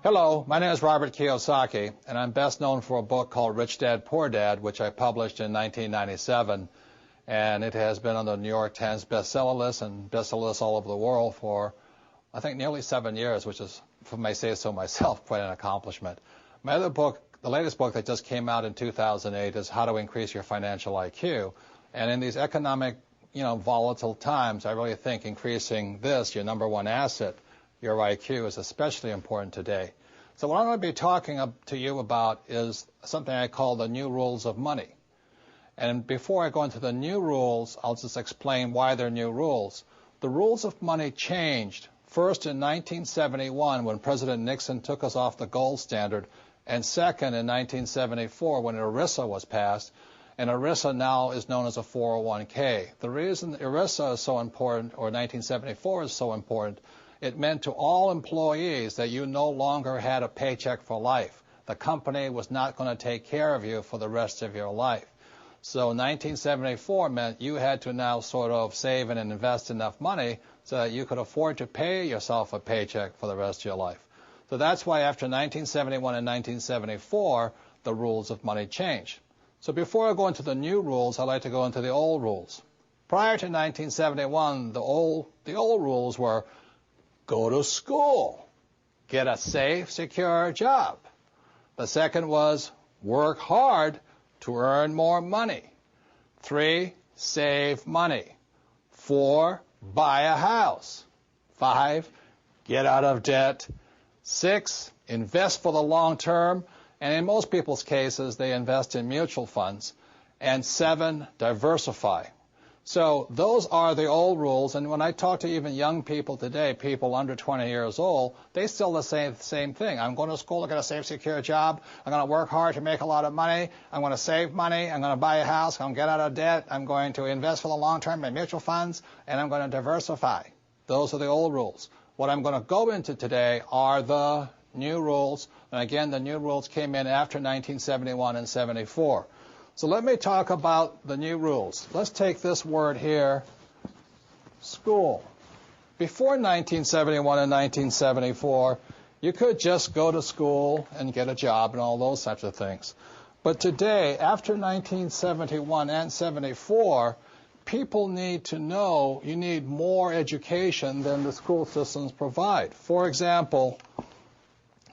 Hello, my name is Robert Kiyosaki, and I'm best known for a book called Rich Dad, Poor Dad, which I published in 1997, and it has been on the New York Times bestseller list and bestseller lists all over the world for, I think, nearly 7 years, which is, if I may say so myself, quite an accomplishment. My other book, the latest book that just came out in 2008, is How to Increase Your Financial IQ, and in these economic, volatile times, I really think increasing this, your number one asset, your IQ, is especially important today. So what I'm going to be talking to you about is something I call the new rules of money. And before I go into the new rules, I'll just explain why they're new rules. The rules of money changed first in 1971 when President Nixon took us off the gold standard, and second in 1974 when ERISA was passed. And ERISA now is known as a 401k. The reason ERISA is so important, or 1974 is so important, it meant to all employees that you no longer had a paycheck for life. The company was not going to take care of you for the rest of your life. So 1974 meant you had to now sort of save and invest enough money so that you could afford to pay yourself a paycheck for the rest of your life. So that's why after 1971 and 1974, the rules of money changed. So before I go into the new rules, I'd like to go into the old rules. Prior to 1971, the old rules were: go to school, get a safe, secure job. The second was work hard to earn more money. 3, save money. 4, buy a house. 5, get out of debt. 6, invest for the long term, and in most people's cases, they invest in mutual funds. And 7, diversify. So those are the old rules, and when I talk to even young people today, people under 20 years old, they still say the same thing. I'm going to school to get a safe, secure job. I'm going to work hard to make a lot of money. I'm going to save money. I'm going to buy a house. I'm going to get out of debt. I'm going to invest for the long term in mutual funds, and I'm going to diversify. Those are the old rules. What I'm going to go into today are the new rules, and again, the new rules came in after 1971 and 74. So let me talk about the new rules. Let's take this word here, school. Before 1971 and 1974, you could just go to school and get a job and all those types of things. But today, after 1971 and 74, people need to know you need more education than the school systems provide. For example,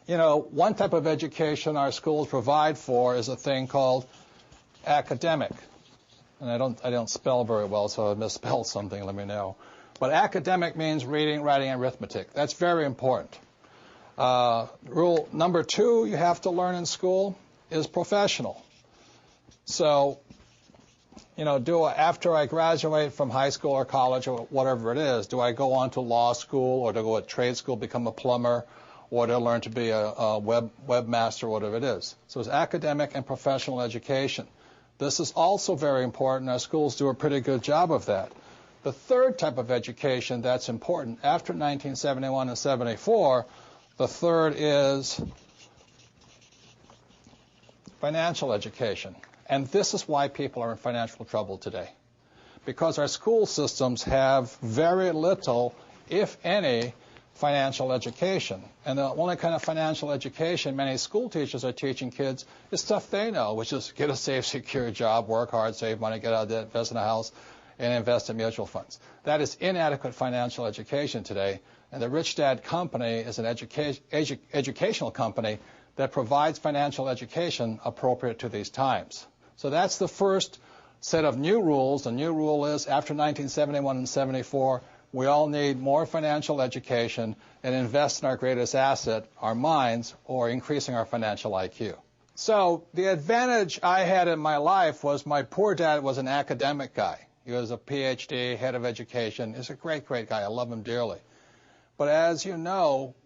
one type of education our schools provide for is a thing called academic. And I don't spell very well, so if I misspell something, let me know. But academic means reading, writing, and arithmetic. That's very important. Rule number 2 you have to learn in school is professional. So, after I graduate from high school or college or whatever it is, do I go on to law school or to go to trade school, become a plumber, or to learn to be a webmaster, whatever it is? So it's academic and professional education. This is also very important. Our schools do a pretty good job of that. The third type of education that's important after 1971 and 74, the third is financial education. And this is why people are in financial trouble today. Because our school systems have very little, if any, financial education. And the only kind of financial education many school teachers are teaching kids is stuff they know, which is get a safe, secure job, work hard, save money, get out of debt, invest in a house, and invest in mutual funds. That is inadequate financial education today. And the Rich Dad Company is an educational company that provides financial education appropriate to these times. So that's the first set of new rules. The new rule is after 1971 and 74, we all need more financial education and invest in our greatest asset, our minds, or increasing our financial IQ. So the advantage I had in my life was my poor dad was an academic guy. He was a PhD, head of education. He's a great, great guy. I love him dearly. But as you know,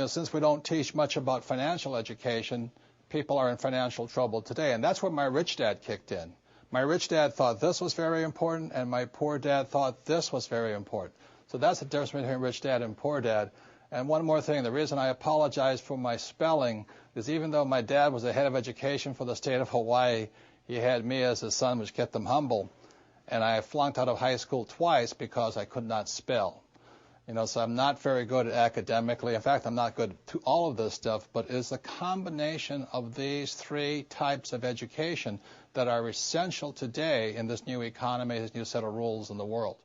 since we don't teach much about financial education, people are in financial trouble today. And that's where my rich dad kicked in. My rich dad thought this was very important, and my poor dad thought this was very important. So that's the difference between rich dad and poor dad. And one more thing, the reason I apologize for my spelling is even though my dad was the head of education for the state of Hawaii, he had me as his son, which kept him humble. And I flunked out of high school twice because I could not spell. So I'm not very good at academically. In fact, I'm not good to all of this stuff, but it's a combination of these three types of education that are essential today in this new economy, this new set of rules in the world.